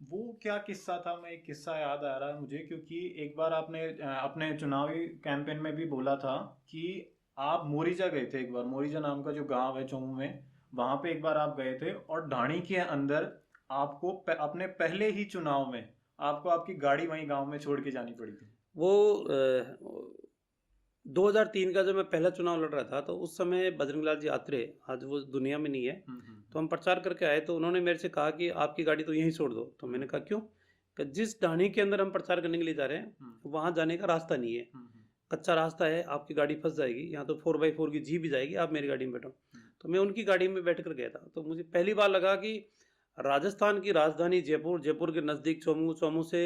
A: वो क्या किस्सा था, मैं एक किस्सा याद आ रहा है मुझे, क्योंकि एक बार आपने अपने चुनावी कैंपेन में भी बोला था कि आप मोरिजा गए थे। एक बार मोरिजा नाम का जो गांव है जम्मू में, वहां पे एक बार आप गए थे और ढाणी के अंदर आपको अपने पहले ही चुनाव में आपको आपकी गाड़ी वहीं गांव में छोड़ के जानी पड़ी थी।
B: वो 2003 का जब मैं पहला चुनाव लड़ रहा था तो उस समय बजरंग लाल जी आत्रे, आज वो दुनिया में नहीं है, तो हम प्रचार करके आए तो उन्होंने मेरे से कहा कि आपकी गाड़ी तो यहीं छोड़ दो। तो मैंने कहा क्यों? कि जिस ढाणी के अंदर हम प्रचार करने के लिए जा रहे हैं वहां जाने का रास्ता नहीं है, कच्चा रास्ता है, आपकी गाड़ी फंस जाएगी, यहाँ तो 4x4 की जीप भी जाएगी, आप मेरी गाड़ी में बैठो। तो मैं उनकी गाड़ी में बैठ कर गया था। तो मुझे पहली बार लगा कि राजस्थान की राजधानी जयपुर, जयपुर के नज़दीक चोमू, चोमू से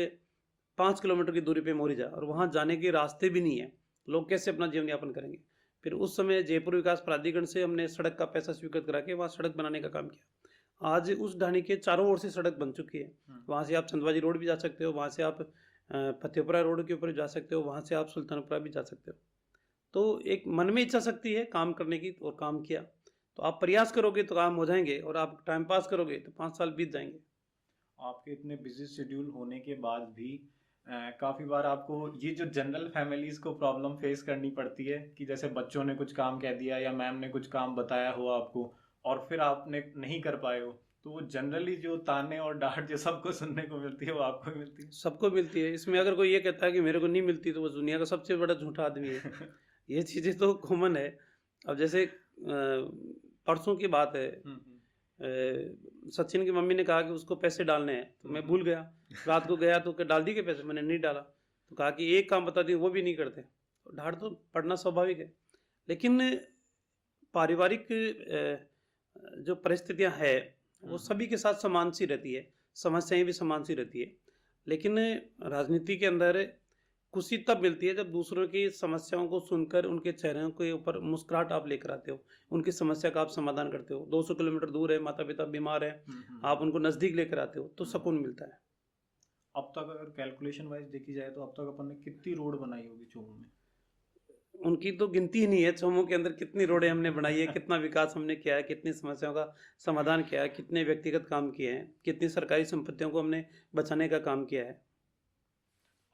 B: 5 किलोमीटर की दूरी पे मोरिजा, और वहाँ जाने के रास्ते भी नहीं है, लोग कैसे अपना जीवन यापन करेंगे। फिर उस समय जयपुर विकास प्राधिकरण से हमने सड़क का पैसा स्वीकृत करा के वहाँ सड़क बनाने का काम किया। आज उस ढाणी के चारों ओर से सड़क बन चुकी है। वहाँ से आप चंदबाजी रोड भी जा सकते हो, वहाँ से आप फतेहपुरा रोड के ऊपर जा सकते हो, वहाँ से आप सुल्तानपुरा भी जा सकते हो। तो एक मन में इच्छा शक्ति है काम करने की, और काम किया तो आप प्रयास करोगे तो काम हो जाएंगे, और आप टाइम पास करोगे तो 5 साल बीत जाएंगे।
A: आपके इतने बिजी शेड्यूल होने के बाद भी काफ़ी बार आपको ये जो जनरल फैमिलीज़ को प्रॉब्लम फेस करनी पड़ती है कि जैसे बच्चों ने कुछ काम कह दिया या मैम ने कुछ काम बताया हो आपको और फिर आपने नहीं कर पाए हो, तो वो जनरली जो ताने और डांट जो सबको सुनने को मिलती है वो आपको भी मिलती है?
B: सबको मिलती है। इसमें अगर कोई ये कहता है कि मेरे को नहीं मिलती तो वो दुनिया का सबसे बड़ा झूठा आदमी है। ये चीज़ें तो कॉमन है। अब जैसे परसों की बात है, सचिन की मम्मी ने कहा कि उसको पैसे डालने हैं, तो मैं भूल गया, रात को गया तो डाल दी के पैसे, मैंने नहीं डाला। तो कहा कि एक काम बता दी, वो भी नहीं करते। तो डांट तो पड़ना स्वाभाविक है, लेकिन पारिवारिक जो परिस्थितियां है वो सभी के साथ समान सी रहती है, समस्याएं भी समान सी रहती है। लेकिन राजनीति के अंदर खुशी तब मिलती है जब दूसरों की समस्याओं को सुनकर उनके चेहरों के ऊपर मुस्कुराहट आप लेकर आते हो, उनकी समस्या का आप समाधान करते हो। 200 किलोमीटर दूर है, माता पिता बीमार है, आप उनको नज़दीक लेकर आते हो तो सुकून मिलता है।
A: अब तक अगर कैलकुलेशन वाइज देखी जाए तो अब तक अपन ने कितनी रोड बनाई होगी चोमू में?
B: उनकी तो गिनती ही नहीं है। चोमू के अंदर कितनी रोडें हमने बनाई है, कितना विकास हमने किया है, कितनी समस्याओं का समाधान किया है, कितने व्यक्तिगत काम किए हैं, कितनी सरकारी संपत्तियों को हमने बचाने का काम किया है।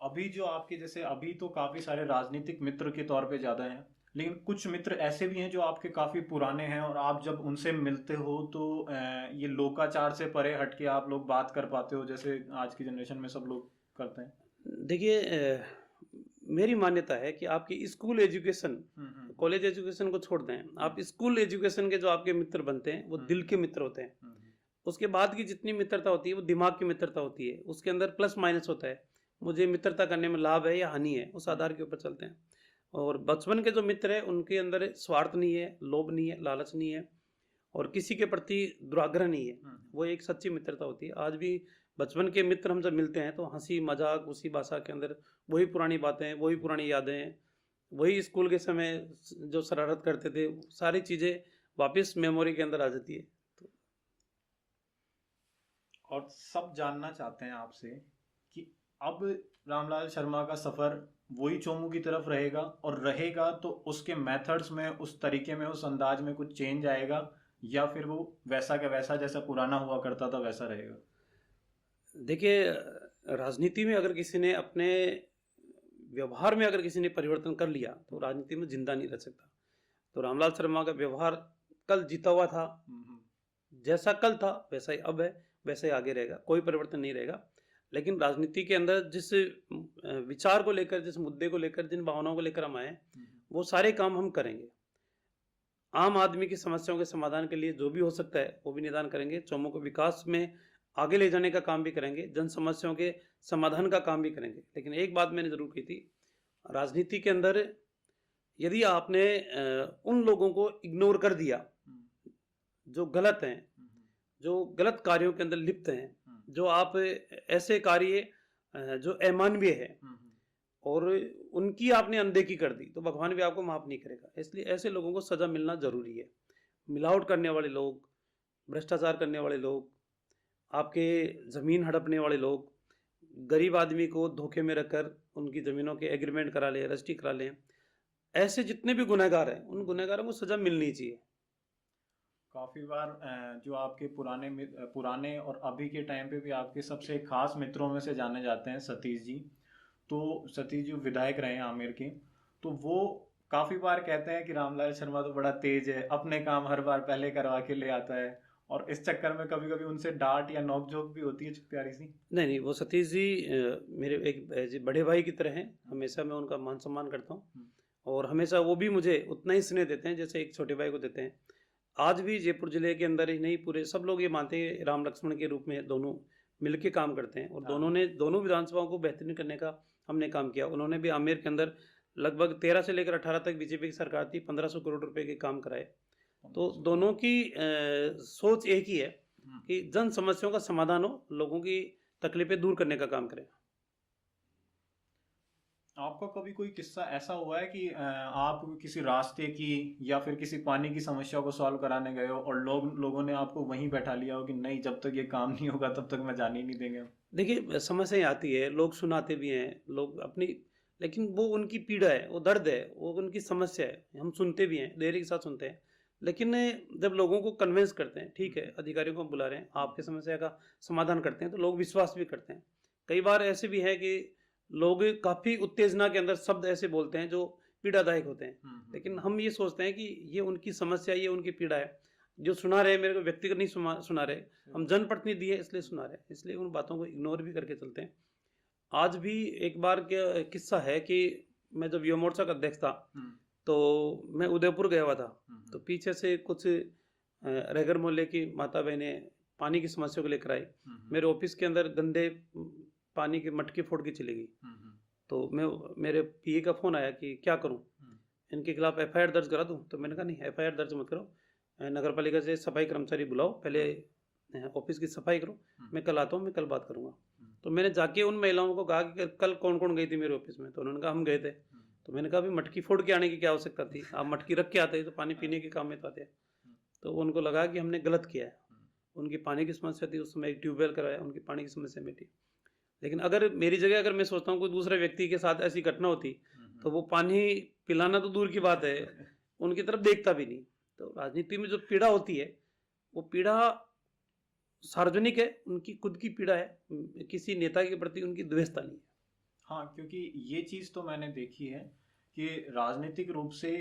A: अभी जो आपके जैसे अभी तो काफ़ी सारे राजनीतिक मित्र के तौर पे ज़्यादा हैं, लेकिन कुछ मित्र ऐसे भी हैं जो आपके काफी पुराने हैं और आप जब उनसे मिलते हो तो ये लोकाचार से परे हट के आप लोग बात कर पाते हो जैसे आज की जनरेशन में सब लोग करते हैं।
B: देखिए, मेरी मान्यता है कि आपकी स्कूल एजुकेशन,
A: हम्म।
B: कॉलेज एजुकेशन को छोड़ दें, आप स्कूल एजुकेशन के जो आपके मित्र बनते हैं वो दिल के मित्र होते हैं।
A: हम्म।
B: उसके बाद की जितनी मित्रता होती है वो दिमाग की मित्रता होती है, उसके अंदर प्लस माइनस होता है, मुझे मित्रता करने में लाभ है या हानि है, उस आधार के ऊपर चलते हैं। और बचपन के जो मित्र हैं उनके अंदर स्वार्थ नहीं है, लोभ नहीं है, लालच नहीं है, और किसी के प्रति दुराग्रह नहीं है। वो एक सच्ची मित्रता होती है। आज भी बचपन के मित्र हम जब मिलते हैं तो हंसी मजाक उसी भाषा के अंदर, वही पुरानी बातें, वही पुरानी यादें, वही स्कूल के समय जो शरारत करते थे, सारी चीज़ें वापस मेमोरी के अंदर आ जाती है।
A: और सब जानना चाहते हैं आपसे कि अब रामलाल शर्मा का सफर वही चोमू की तरफ रहेगा, और रहेगा तो उसके मेथड्स में, उस तरीके में, उस अंदाज में कुछ चेंज आएगा, या फिर वो वैसा का वैसा जैसा पुराना हुआ करता था वैसा रहेगा।
B: देखिए, राजनीति में अगर किसी ने अपने व्यवहार में अगर किसी ने परिवर्तन कर लिया तो राजनीति में जिंदा नहीं रह सकता। तो रामलाल शर्मा का व्यवहार कल जीता हुआ था, जैसा कल था वैसा ही अब है, वैसा ही आगे रहेगा, कोई परिवर्तन नहीं रहेगा। लेकिन राजनीति के अंदर जिस विचार को लेकर, जिस मुद्दे को लेकर, जिन भावनाओं को लेकर हम आए, वो सारे काम हम करेंगे। आम आदमी की समस्याओं के समाधान के लिए जो भी हो सकता है वो भी निदान करेंगे, चौमू को विकास में आगे ले जाने का काम भी करेंगे, जन समस्याओं के समाधान का काम भी करेंगे। लेकिन एक बात मैंने जरूर की थी, राजनीति के अंदर यदि आपने उन लोगों को इग्नोर कर दिया जो गलत हैं, जो गलत कार्यों के अंदर लिप्त हैं, जो आप ऐसे कार्य जो अमानवीय है और उनकी आपने अनदेखी कर दी, तो भगवान भी आपको माफ नहीं करेगा। इसलिए ऐसे लोगों को सजा मिलना जरूरी है। मिलावट करने वाले लोग, भ्रष्टाचार करने वाले लोग, आपके ज़मीन हड़पने वाले लोग, गरीब आदमी को धोखे में रखकर उनकी ज़मीनों के एग्रीमेंट करा लें, रजिस्ट्री करा लें, ऐसे जितने भी गुनहगार हैं उन गुनहगारों को सजा मिलनी चाहिए।
A: काफ़ी बार जो आपके पुराने और अभी के टाइम पे भी आपके सबसे खास मित्रों में से जाने जाते हैं सतीश जी। तो सतीश जी विधायक रहे हैं आमेर के, तो वो काफ़ी बार कहते हैं कि रामलाल शर्मा तो बड़ा तेज है, अपने काम हर बार पहले करवा के ले आता है, और इस चक्कर में कभी कभी उनसे डांट या नोकझोंक भी होती है प्यारी सी।
B: नहीं नहीं, वो सतीश जी मेरे एक बड़े भाई की तरह हैं, हमेशा मैं उनका मान सम्मान करता हूँ, और हमेशा वो भी मुझे उतना ही स्नेह देते हैं जैसे एक छोटे भाई को देते हैं। आज भी जयपुर जिले के अंदर ही नहीं, पूरे सब लोग ये मानते हैं राम लक्ष्मण के रूप में दोनों मिलके काम करते हैं, और दोनों ने दोनों विधानसभाओं को बेहतरीन करने का हमने काम किया। उन्होंने भी आमेर के अंदर लगभग 13 से लेकर 18 तक बीजेपी की सरकार थी, 1500 करोड़ रुपए के काम कराए। तो दोनों की सोच एक ही है कि जन समस्याओं का समाधान हो, लोगों की तकलीफें दूर करने का काम करें।
A: आपका कभी कोई किस्सा ऐसा हुआ है कि आप किसी रास्ते की या फिर किसी पानी की समस्या को सॉल्व कराने गए हो और लोगों ने आपको वहीं बैठा लिया हो कि नहीं, जब तक ये काम नहीं होगा तब तक मैं जाने ही नहीं देंगे?
B: देखिए, समस्याएं आती है, लोग सुनाते भी हैं, लोग अपनी, लेकिन वो उनकी पीड़ा है, वो दर्द है, वो उनकी समस्या है, हम सुनते भी हैं, धैर्य के साथ सुनते हैं। लेकिन जब लोगों को कन्विंस करते हैं, ठीक है अधिकारियों को बुला रहे हैं, आपकी समस्या का समाधान करते हैं, तो लोग विश्वास भी करते हैं। कई बार ऐसे भी है कि लोग काफ़ी उत्तेजना के अंदर शब्द ऐसे बोलते हैं जो पीड़ादायक होते हैं, लेकिन हम ये सोचते हैं कि ये उनकी समस्या, ये उनकी पीड़ा है, जो सुना रहे मेरे को व्यक्तिगत नहीं सुना रहे, हम जनप्रतिनिधि है इसलिए सुना रहे हैं, इसलिए उन बातों को इग्नोर भी करके चलते हैं। आज भी एक बार क्या किस्सा है कि मैं जब युवा मोर्चा का अध्यक्ष था तो मैं उदयपुर गया हुआ था, तो पीछे से कुछ रैगर मोहल्ले की माता बहनें पानी की समस्या को लेकर आई, मेरे ऑफिस के अंदर गंदे पानी की मटकी फोड़ के चली गई। तो मेरे पीए का फ़ोन आया कि क्या करूं, इनके खिलाफ एफआईआर दर्ज करा दूं? तो मैंने कहा नहीं, एफआईआर दर्ज मत करो, नगर पालिका से सफाई कर्मचारी बुलाओ, पहले ऑफिस की सफाई करो, मैं कल आता हूँ, मैं कल बात करूँगा। तो मैंने जाके उन महिलाओं को कहा कि कल कौन कौन गई थी मेरे ऑफिस में, तो उन्होंने कहा हम गए थे। तो मैंने कहा अभी मटकी फोड़ के आने की क्या आवश्यकता थी, आप मटकी रख के आते तो पानी पीने के काम में तो आते। तो उनको लगा कि हमने गलत किया है, उनकी पानी की समस्या थी, उस समय एक ट्यूबवेल कराया, उनकी पानी की समस्या मिटी। लेकिन अगर मेरी जगह, अगर मैं सोचता हूँ कोई दूसरे व्यक्ति के साथ ऐसी घटना होती तो वो पानी पिलाना तो दूर की बात है, उनकी तरफ देखता भी नहीं। तो राजनीति में जो पीड़ा होती है वो पीड़ा सार्वजनिक है, उनकी खुद की पीड़ा है, किसी नेता के प्रति उनकी द्वेषता नहीं है।
A: हाँ, क्योंकि ये चीज़ तो मैंने देखी है कि राजनीतिक रूप से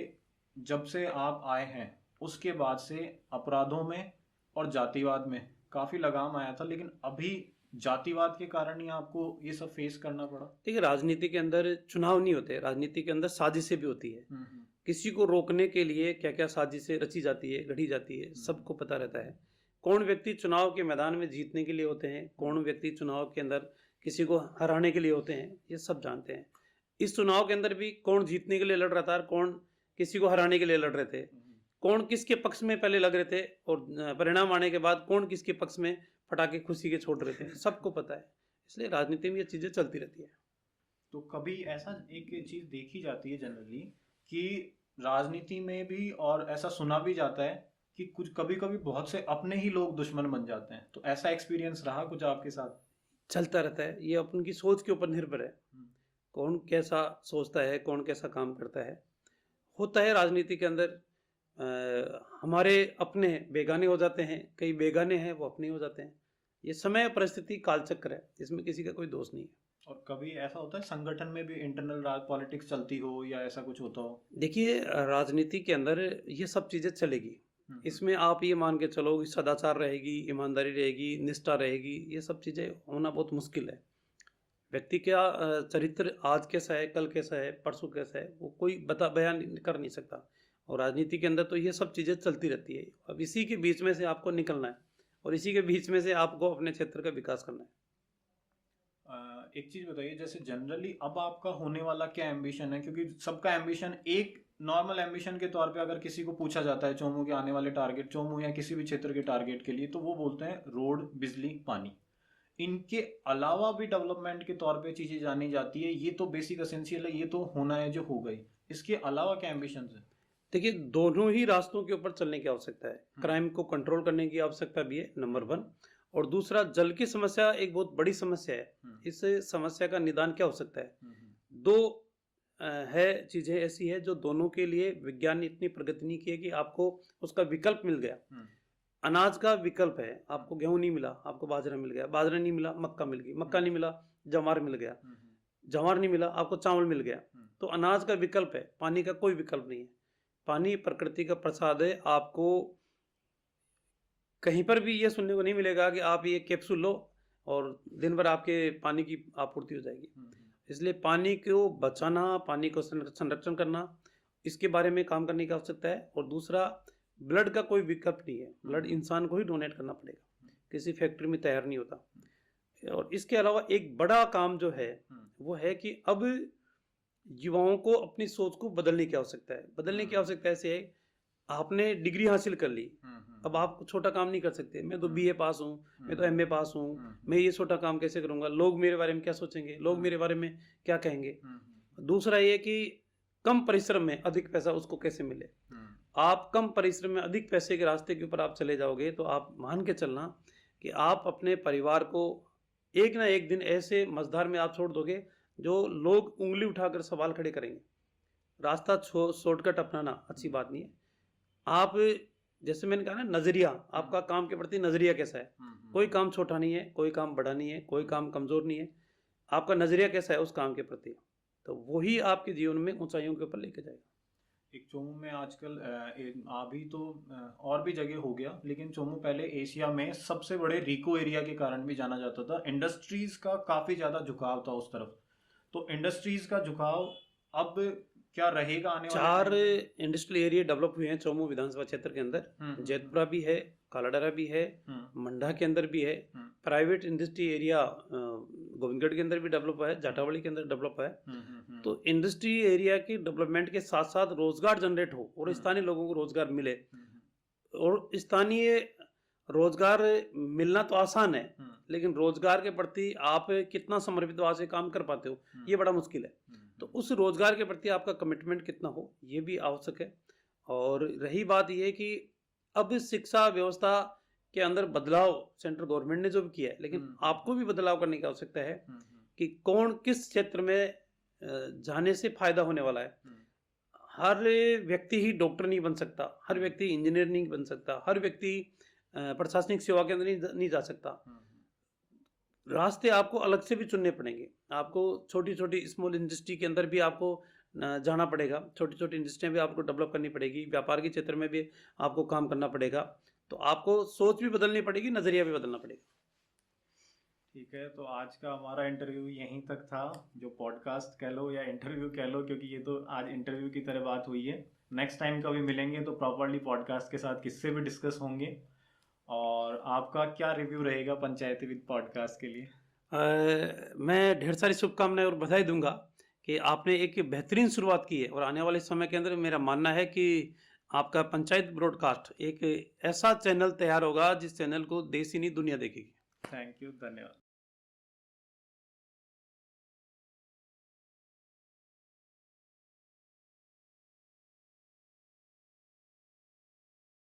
A: जब से आप आए हैं उसके बाद से अपराधों में और जातिवाद में काफी लगाम आया था, लेकिन अभी जातिवाद के कारण ही आपको ये सब फेस करना पड़ा।
B: देखिए, राजनीति के अंदर चुनाव नहीं होते, राजनीति के अंदर साजिशें भी होती है। किसी को रोकने के लिए क्या क्या साजिशें रची जाती है, गढ़ी जाती है, सबको पता रहता है। कौन व्यक्ति चुनाव के मैदान में जीतने के लिए होते हैं, कौन व्यक्ति चुनाव के अंदर किसी को हराने के लिए होते हैं, ये सब जानते हैं। इस चुनाव के अंदर भी कौन जीतने के लिए लड़ रहा था और कौन किसी को हराने के लिए लड़ रहे थे, कौन किसके पक्ष में पहले लग रहे थे और परिणाम आने के बाद कौन किसके पक्ष में पटाखे खुशी के छोड़ रहे थे, सबको पता है। इसलिए राजनीति में ये चीजें चलती रहती है।
A: तो कभी ऐसा एक चीज देखी जाती है जनरली कि राजनीति में भी, और ऐसा सुना भी जाता है कि कुछ कभी कभी बहुत से अपने ही लोग दुश्मन बन जाते हैं। तो ऐसा एक्सपीरियंस रहा कुछ आपके साथ?
B: चलता रहता है, ये अपन की सोच के ऊपर निर्भर है, कौन कैसा सोचता है, कौन कैसा काम करता है। होता है राजनीति के अंदर हमारे अपने बेगाने हो जाते हैं, कई बेगाने हैं वो अपने हो जाते हैं। ये समय परिस्थिति कालचक्र है, इसमें किसी का कोई दोष नहीं है।
A: और कभी ऐसा होता है संगठन में भी इंटरनल पॉलिटिक्स चलती हो या ऐसा कुछ होता हो?
B: देखिए, राजनीति के अंदर ये सब चीज़ें चलेगी। इसमें आप ये मान के चलो कि सदाचार रहेगी, ईमानदारी रहेगी, निष्ठा रहेगी, ये सब चीज़ें होना बहुत मुश्किल है। व्यक्ति का चरित्र आज कैसा है, कल कैसा है, परसों कैसा है, वो कोई बयान कर नहीं सकता। और राजनीति के अंदर तो ये सब चीज़ें चलती रहती है। अब इसी के बीच में से आपको निकलना है और इसी के बीच में से आपको अपने क्षेत्र का विकास करना है।
A: एक चीज बताइए, जैसे जनरली अब आपका होने वाला क्या एम्बिशन है? क्योंकि सबका एम्बिशन, एक नॉर्मल एम्बिशन के तौर पे अगर किसी को पूछा जाता है चोमू के आने वाले टारगेट, चोमू या किसी भी क्षेत्र के टारगेट के लिए, तो वो बोलते हैं रोड, बिजली, पानी। इनके अलावा भी डेवलपमेंट के तौर पे चीजें जानी जाती है, ये तो बेसिक एसेंशियल है, ये तो होना है जो हो गई। इसके अलावा क्या एम्बिशन है?
B: देखिए, दोनों ही रास्तों के ऊपर चलने की आवश्यकता है। क्राइम को कंट्रोल करने की आवश्यकता भी है, नंबर 1। और दूसरा, जल की समस्या एक बहुत बड़ी समस्या है। इस समस्या का निदान क्या हो सकता है? दो है चीजें ऐसी है जो दोनों के लिए विज्ञान ने इतनी प्रगति नहीं की है कि आपको उसका विकल्प मिल गया। अनाज का विकल्प है, आपको गेहूं नहीं मिला, आपको बाजरा मिल गया, बाजरा नहीं मिला, मक्का मिल गई, मक्का नहीं मिला, जवार मिल गया, जवार नहीं मिला, आपको चावल मिल गया। तो अनाज का विकल्प है, पानी का कोई विकल्प नहीं है। पानी प्रकृति का प्रसाद है। आपको कहीं पर भी ये सुनने को नहीं मिलेगा कि आप ये कैप्सूल लो और दिन भर आपके पानी की आपूर्ति हो जाएगी। इसलिए पानी को बचाना, पानी को संरक्षण करना, इसके बारे में काम करने की आवश्यकता है। और दूसरा, ब्लड का कोई विकल्प नहीं है, ब्लड इंसान को ही डोनेट करना पड़ेगा, किसी फैक्ट्री में तैयार नहीं होता। और इसके अलावा एक बड़ा काम जो है वो है कि अब युवाओं को अपनी सोच को बदलने की आवश्यकता है। बदलने की आवश्यकता ऐसे है, आपने डिग्री हासिल कर ली, अब आप छोटा काम नहीं कर सकते। मैं तो बीए पास हूँ, मैं तो एमए पास हूँ, मैं ये छोटा काम कैसे करूँगा, लोग मेरे बारे में क्या सोचेंगे, लोग मेरे बारे में क्या कहेंगे। दूसरा ये कि कम परिश्रम में अधिक पैसा उसको कैसे मिले। आप कम परिश्रम में अधिक पैसे के रास्ते के ऊपर आप चले जाओगे तो आप मान के चलना कि आप अपने परिवार को एक ना एक दिन ऐसे मझधार में आप छोड़ दोगे जो लोग उंगली उठाकर सवाल खड़े करेंगे। रास्ता शॉर्टकट अपनाना अच्छी बात नहीं है। आप, जैसे मैंने कहा ना, नजरिया, आपका काम के प्रति नजरिया कैसा है। कोई काम छोटा नहीं है, कोई काम बड़ा नहीं है, कोई काम कमजोर नहीं है। आपका नजरिया कैसा है उस काम के प्रति, तो वही आपके जीवन में ऊंचाइयों के ऊपर लेके जाएगा।
A: एक चोमू में आजकल अभी तो और भी जगह हो गया, लेकिन चोमू पहले एशिया में सबसे बड़े रिको एरिया के कारण भी जाना जाता था। इंडस्ट्रीज का काफी ज्यादा झुकाव था उस तरफ। तो इंडस्ट्रीज का झुकाव अब क्या रहेगा आने वाले
B: 4 इंडस्ट्रियल एरिया डेवलप हुए हैं चोमू विधानसभा क्षेत्र के अंदर। जैतपुरा भी है, कालाडारा भी है, मंडा के अंदर भी है। प्राइवेट इंडस्ट्री एरिया गोविंदगढ़ के अंदर भी डेवलप है, जाटावली के अंदर डेवलप है। तो इंडस्ट्री एरिया की डेवलपमेंट के साथ साथ रोजगार जनरेट हो और स्थानीय लोगों को रोजगार मिले। और स्थानीय रोजगार मिलना तो आसान है, लेकिन रोजगार के प्रति आप कितना समर्पित भाव से काम कर पाते हो, ये बड़ा मुश्किल है। तो उस रोजगार के प्रति आपका कमिटमेंट कितना हो, ये भी आवश्यक है। और रही बात ये कि अब शिक्षा व्यवस्था के अंदर बदलाव सेंट्रल गवर्नमेंट ने जो भी किया है, लेकिन आपको भी बदलाव करने की आवश्यकता है कि कौन किस क्षेत्र में जाने से फायदा होने वाला है। हर व्यक्ति ही डॉक्टर नहीं बन सकता, हर व्यक्ति इंजीनियर नहीं बन सकता, हर व्यक्ति प्रशासनिक सेवा के अंदर नहीं जा सकता। रास्ते आपको अलग से भी चुनने पड़ेंगे। आपको छोटी छोटी स्मॉल इंडस्ट्री के अंदर भी आपको जाना पड़ेगा, छोटी छोटी इंडस्ट्रियाँ भी आपको डेवलप करनी पड़ेगी, व्यापार के क्षेत्र में भी आपको काम करना पड़ेगा। तो आपको सोच भी बदलनी पड़ेगी, नज़रिया भी बदलना पड़ेगा।
A: ठीक है, तो आज का हमारा इंटरव्यू यहीं तक था, जो पॉडकास्ट कह लो या इंटरव्यू कह लो, क्योंकि ये तो आज इंटरव्यू की तरह बात हुई है। नेक्स्ट टाइम कभी मिलेंगे तो प्रॉपरली पॉडकास्ट के साथ किससे भी डिस्कस होंगे। और आपका क्या रिव्यू रहेगा पंचायती विद पॉडकास्ट के लिए?
B: मैं ढेर सारी शुभकामनाएं और बधाई दूंगा कि आपने एक बेहतरीन शुरुआत की है, और आने वाले समय के अंदर मेरा मानना है कि आपका पंचायत ब्रॉडकास्ट एक ऐसा चैनल तैयार होगा जिस चैनल को देश ही नहीं दुनिया देखेगी।
A: थैंक यू, धन्यवाद।